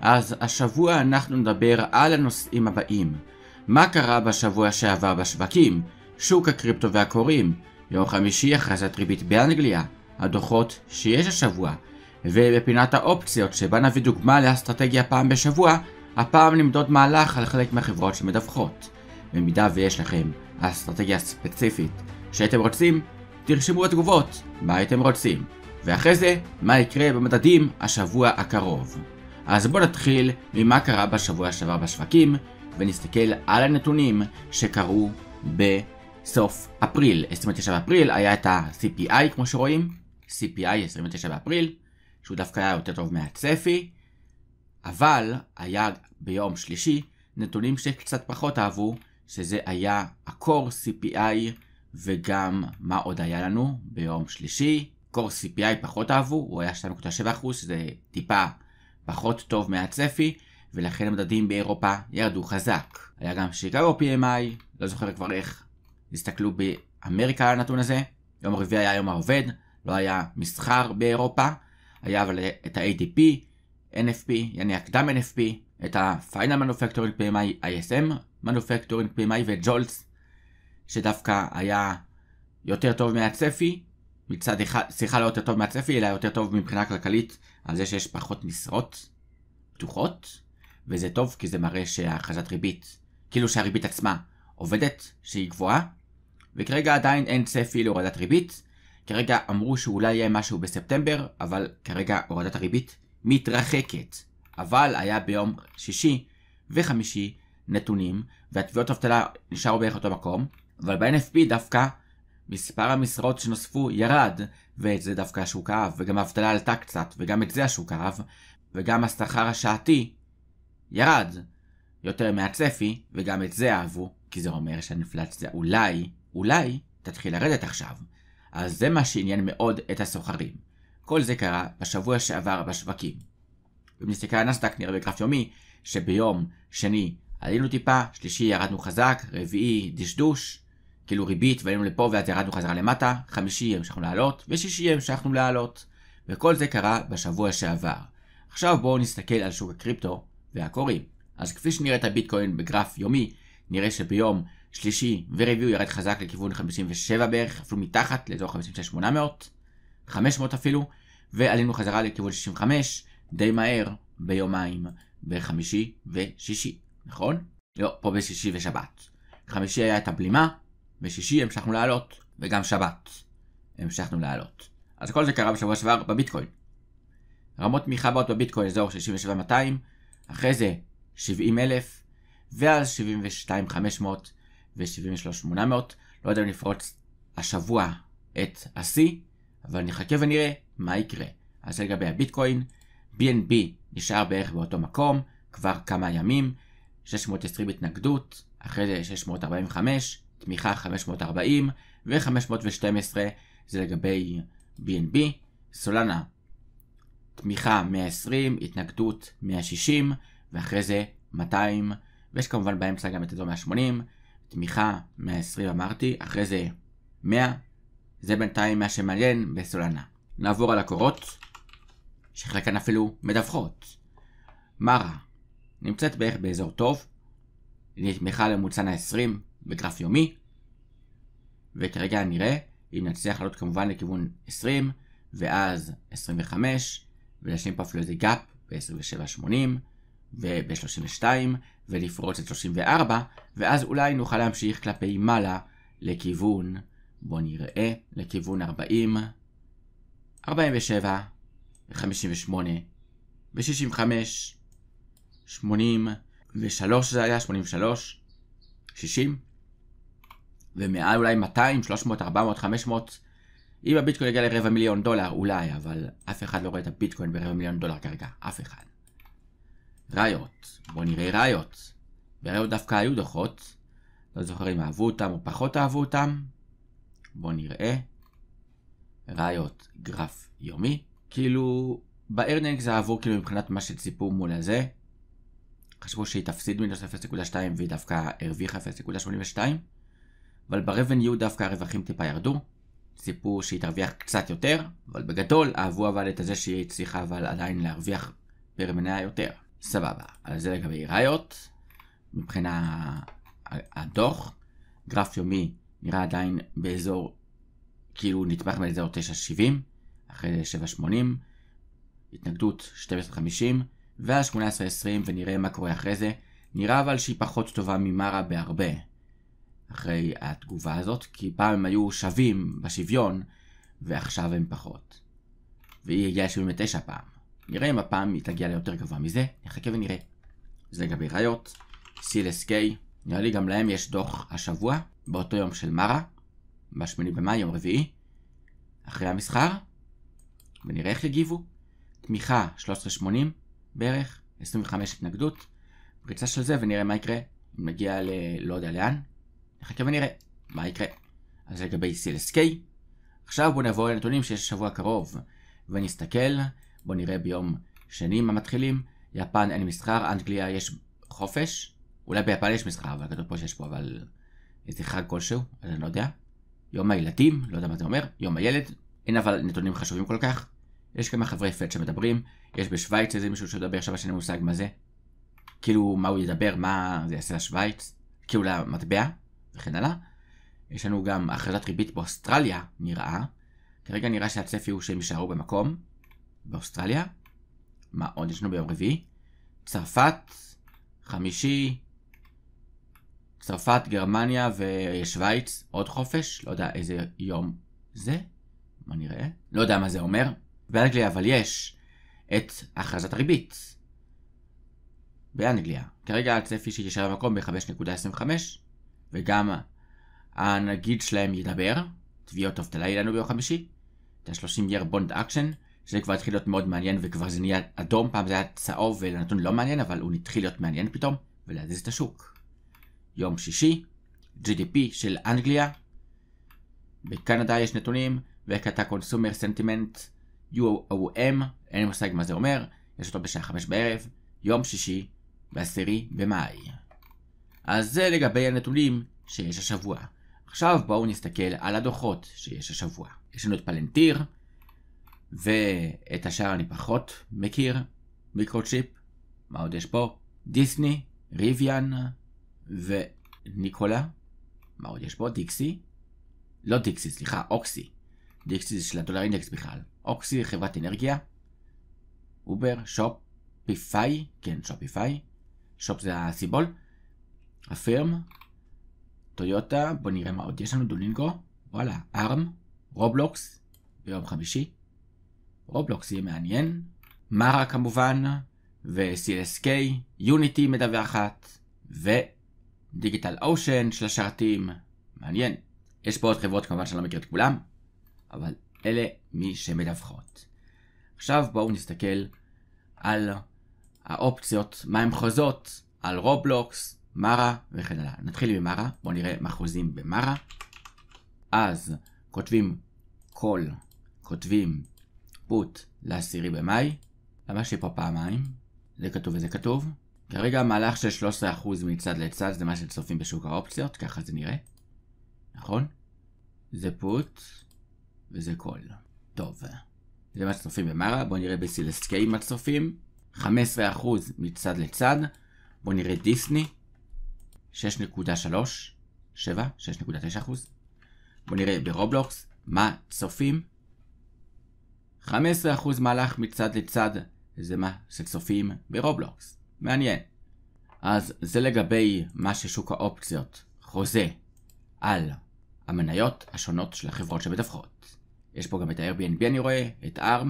אז השבוע אנחנו נדבר על הנושאים הבאים. מה קרה בשבוע שעבר בשווקים? שוק הקריפטו והקוראים. יום חמישי הכרזת ריבית באנגליה. הדוחות שיש השבוע. ובפינת האופציות שבה נביא דוגמה לאסטרטגיה פעם בשבוע, הפעם נמדוד מהלך על חלק מהחברות שמדווחות. במידה ויש לכם אסטרטגיה ספציפית שהייתם רוצים, תרשמו בתגובות מה הייתם רוצים. ואחרי זה, מה יקרה במדדים השבוע הקרוב. אז בואו נתחיל ממה קרה בשבוע שעבר בשווקים, ונסתכל על הנתונים שקרו בסוף אפריל. 29 באפריל היה את ה-CPI כמו שרואים, CPI 29 באפריל, שהוא דווקא היה יותר טוב מהצפי, אבל היה ביום שלישי נתונים שקצת פחות אהבו, שזה היה ה-Core CPI, וגם מה עוד היה לנו ביום שלישי. Core CPI פחות אהבו, הוא היה 2.7%, שזה טיפה פחות טוב מהצפי, ולכן המדדים באירופה ירדו חזק. היה גם שיקגו PMI, לא זוכר כבר איך הסתכלו באמריקה על הנתון הזה. יום רביעי היה יום העובד, לא היה מסחר באירופה. היה אבל את ה-ADP, NFP, יעני הקדם NFP, את ה-Final Manufacturing PMI, ISM Manufacturing PMI וג'ולטס, שדווקא היה יותר טוב מהצפי. מצד אחד, שיחה לא יותר טוב מהצפי, אלא יותר טוב מבחינה כלכלית, על זה שיש פחות משרות פתוחות, וזה טוב כי זה מראה שהכרזת ריבית, כאילו שהריבית עצמה עובדת, שהיא גבוהה, וכרגע עדיין אין צפי להורדת ריבית. כרגע אמרו שאולי יהיה משהו בספטמבר, אבל כרגע הורדת הריבית מתרחקת. אבל היה ביום שישי וחמישי נתונים, והתביעות אבטלה נשארו בערך אותו מקום, אבל ב-NFP דווקא מספר המשרות שנוספו ירד, ואת זה דווקא השוק אהב, וגם האבטלה עלתה קצת, וגם את זה השוק אהב, וגם השכר השעתי ירד יותר מהצפי, וגם את זה אהבו, כי זה אומר שהאינפלציה אולי תתחיל לרדת עכשיו. אז זה מה שעניין מאוד את הסוחרים. כל זה קרה בשבוע שעבר בשווקים. אם נסתכל על נסדק נראה בגרף יומי, שביום שני עלינו טיפה, שלישי ירדנו חזק, רביעי דשדוש, כאילו ריבית, ועלינו לפה ואז ירדנו חזרה למטה, חמישי המשכנו לעלות, ושישי המשכנו לעלות. וכל זה קרה בשבוע שעבר. עכשיו בואו נסתכל על שוק הקריפטו והקוראים. אז כפי שנראה את הביטקוין בגרף יומי, נראה שביום שלישי ורביעי הוא ירד חזק לכיוון 57 בערך, אפילו מתחת לאזור 56,800, 500 אפילו, ועלינו חזרה לכיוון 65, די מהר ביומיים בחמישי ושישי, נכון? לא, פה בשישי ושבת. חמישי היה את הבלימה, ושישי המשכנו לעלות, וגם שבת המשכנו לעלות. אז כל זה קרה בשבוע שעבר בביטקוין. רמות תמיכה באות בביטקוין אזור 67,200, אחרי זה 70,000, ואז 72,500 ו-73,800. לא יודע אם נפרוץ השבוע את השיא, אבל נחכה ונראה מה יקרה. אז לגבי הביטקוין, BNB נשאר בערך באותו מקום, כבר כמה ימים, 620 התנגדות, אחרי זה 645, תמיכה 540 ו-512, זה לגבי BNB. סולנה, תמיכה 120, התנגדות 160, ואחרי זה 200, ויש כמובן באמצע גם את אזור 180, תמיכה 120 אמרתי, אחרי זה 100, זה בינתיים מה שמעניין בסולנה. נעבור על הקורות, שחלקן אפילו מדווחות. מרה, נמצאת בערך באזור טוב, נתמכה לממוצע 20 בגרף יומי, וכרגע נראה אם נצליח לעלות כמובן לכיוון 20, ואז 25, ולהשלים פה אפילו איזה גאפ ב-27.80, וב-32, ולפרוץ את 34, ואז אולי נוכל להמשיך כלפי מעלה לכיוון, בוא נראה, לכיוון 40, 47, 58, ו-65, 83 זה היה, 83, 60, ומעל אולי 200, 300, 400, 500, אם הביטקוין יגיע $250,000 אולי, אבל אף אחד לא רואה את הביטקוין $250,000 כרגע, אף אחד. ראיות, בואו נראה ראיות. בראיות דווקא היו דוחות, לא זוכר אם אהבו אותם או פחות אהבו אותם. בואו נראה. ראיות, גרף יומי. כאילו, בארנינגס אהבו כאילו מבחינת מה שציפו מול הזה. חשבו שהיא תפסיד מינוס 0.2 והיא דווקא הרוויחה 0.82. אבל ברבניו דווקא הרווחים טיפה ירדו. ציפו שהיא תרוויח קצת יותר, אבל בגדול אהבו אבל את זה שהיא הצליחה אבל עדיין להרוויח פר מניה יותר. סבבה. אז זה לגבי ראיות. מבחינה הדוח, גרף יומי נראה עדיין באזור, כאילו נתמך באזור 9.70, אחרי 7.80, התנגדות 12.50, ועל 18.20, ונראה מה קורה אחרי זה. נראה אבל שהיא פחות טובה ממרה בהרבה, אחרי התגובה הזאת, כי פעם הם היו שווים בשוויון, ועכשיו הם פחות. והיא הגיעה ל-79 פעם. נראה אם הפעם היא תגיע ליותר גבוה מזה, נחכה ונראה. זה לגבי ראיות. CLSK, נראה לי גם להם יש דוח השבוע, באותו יום של מרה, ב8 במאי, יום רביעי, אחרי המסחר, ונראה איך יגיבו. תמיכה 13.80 בערך, 25 התנגדות, פריצה של זה, ונראה מה יקרה. אם נגיע לא יודע לאן, נחכה ונראה מה יקרה. אז לגבי CLSK, עכשיו בואו נעבור לנתונים שיש שבוע קרוב, ונסתכל. בואו נראה ביום שני מה מתחילים. יפן אין מסחר, אנגליה יש חופש, אולי ביפן יש מסחר, אבל כתוב פה שיש פה אבל איזה חג כלשהו, אז אני לא יודע. יום הילדים, לא יודע מה זה אומר, יום הילד, אין אבל נתונים חשובים כל כך. יש כמה חברי פד שמדברים, יש בשוויץ איזה מישהו שמדבר, עכשיו שאני מושג מה זה. כאילו מה הוא ידבר, מה זה יעשה לשוויץ, כאילו למטבע, וכן הלאה. יש לנו גם הכרזת ריבית באוסטרליה, נראה. כרגע נראה שהצפי הוא שהם יישארו במקום, באוסטרליה. מה עוד יש לנו ביום רביעי? צרפת, חמישי, צרפת, גרמניה ושוויץ, עוד חופש, לא יודע איזה יום זה, מה נראה? לא יודע מה זה אומר. באנגליה אבל יש את הכרזת הריבית. באנגליה. כרגע הצפי שישאר במקום ב-5.25, וגם הנגיד שלהם ידבר. תביעות אבטלה יהיה לנו ביום חמישי. את ה-30 year bond action, שזה כבר התחיל להיות מאוד מעניין, וכבר זה נהיה אדום, פעם זה היה צהוב ולנתון לא מעניין, אבל הוא התחיל להיות מעניין פתאום, ולהזיז את השוק. יום שישי, GDP של אנגליה. בקנדה יש נתונים, וכתה consumer sentiment, UOM, אין לי מושג מה זה אומר, יש אותו בשעה 5 בערב, יום שישי, ב10 במאי. אז זה לגבי הנתונים שיש השבוע. עכשיו בואו נסתכל על הדוחות שיש השבוע. יש לנו את פלנטיר, ואת השאר אני פחות מכיר. מיקרוצ'יפ, מה עוד יש פה? דיסני, ריביאן וניקולה. מה עוד יש פה? דיקסי. לא דיקסי, סליחה, אוקסי. דיקסי זה של הדולר אינדקס בכלל. אוקסי, חברת אנרגיה. אובר, שופיפיי. כן, שופיפיי. שופ זה הסיבול. הפירם. טויוטה. בוא נראה מה עוד יש לנו. דולינגו. וואלה. ארם. רובלוקס. ביום חמישי. רובלוקס יהיה מעניין. מרה כמובן. ו-CLSK. יוניטי מדווחת. ודיגיטל אושן של השרתים. מעניין. יש פה עוד חברות כמובן שאני לא מכיר את כולם. אבל אלה מי שמדווחות. עכשיו בואו נסתכל על האופציות, מה הם חוזות, על רובלוקס, מרה וכן הלאה. נתחיל ממרה, בואו נראה מה חוזים במרה. אז כותבים כל, כותבים פוט ל10 במאי. למה שפה פעמיים? זה כתוב וזה כתוב. כרגע מהלך של 13% מצד לצד, זה מה שצופים בשוק האופציות, ככה זה נראה. נכון? זה פוט וזה כל. טוב. זה מה שצופים במרה, בואו נראה ב-CLSK מה צופים. 15% מצד לצד. בואו נראה דיסני. 6.3. 6.9%. בואו נראה ברובלוקס מה צופים. 15% מהלך מצד לצד. זה מה שצופים ברובלוקס. מעניין. אז זה לגבי מה ששוק האופציות חוזה על המניות השונות של החברות שמדווחות. יש פה גם את ה-Airbnb אני רואה, את ARM.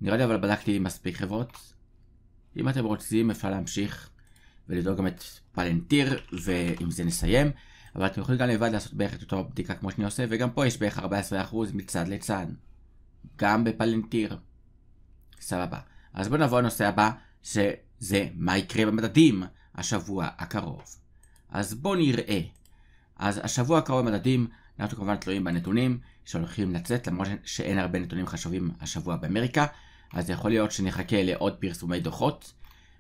נראה לי אבל בדקתי מספיק חברות. אם אתם רוצים אפשר להמשיך ולדאוג גם את פלנטיר, ועם זה נסיים. אבל אתם יכולים גם לבד לעשות בערך את אותו בדיקה כמו שאני עושה, וגם פה יש בערך 14% מצד לצד. גם בפלנטיר. סבבה. אז בואו נבוא לנושא הבא, שזה מה יקרה במדדים השבוע הקרוב. אז בואו נראה. אז השבוע הקרוב במדדים, אנחנו כמובן תלויים בנתונים שהולכים לצאת, למרות שאין הרבה נתונים חשובים השבוע באמריקה, אז יכול להיות שנחכה לעוד פרסומי דוחות,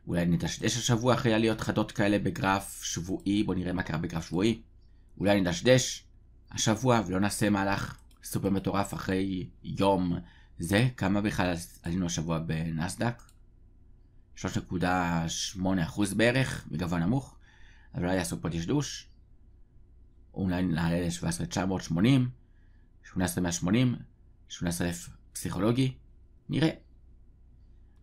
אולי נדשדש השבוע אחרי עליות חדות כאלה בגרף שבועי, בואו נראה מה קרה בגרף שבועי, אולי נדשדש השבוע ולא נעשה מהלך סופר מטורף אחרי יום זה, כמה בכלל עלינו השבוע בנסדק? 3.8% בערך, מגוון נמוך. אז אולי יעשו פה דשדוש. אולי נעלה ל-17,980, 18,180, 18,000 פסיכולוגי. נראה.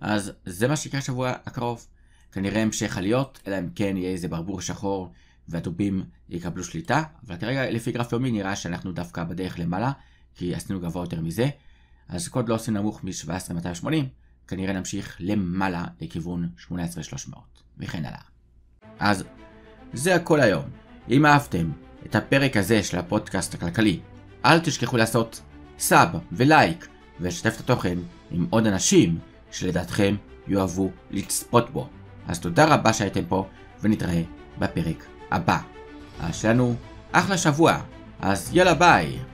אז זה מה שיקרה שבוע הקרוב. כנראה המשך עליות, אלא אם כן יהיה איזה ברבור שחור והדובים יקבלו שליטה. אבל כרגע לפי גרף יומי נראה שאנחנו דווקא בדרך למעלה, כי עשינו גבוה יותר מזה. אז קוד לא עושה נמוך מ-17,280, כנראה נמשיך למעלה לכיוון 18,300 וכן הלאה. אז זה הכל היום. אם אהבתם את הפרק הזה של הפודקאסט הכלכלי, אל תשכחו לעשות סאב ולייק ולשתף את התוכן עם עוד אנשים שלדעתכם יאהבו לצפות בו. אז תודה רבה שהייתם פה ונתראה בפרק הבא. אז שלנו אחלה שבוע. אז יאללה ביי.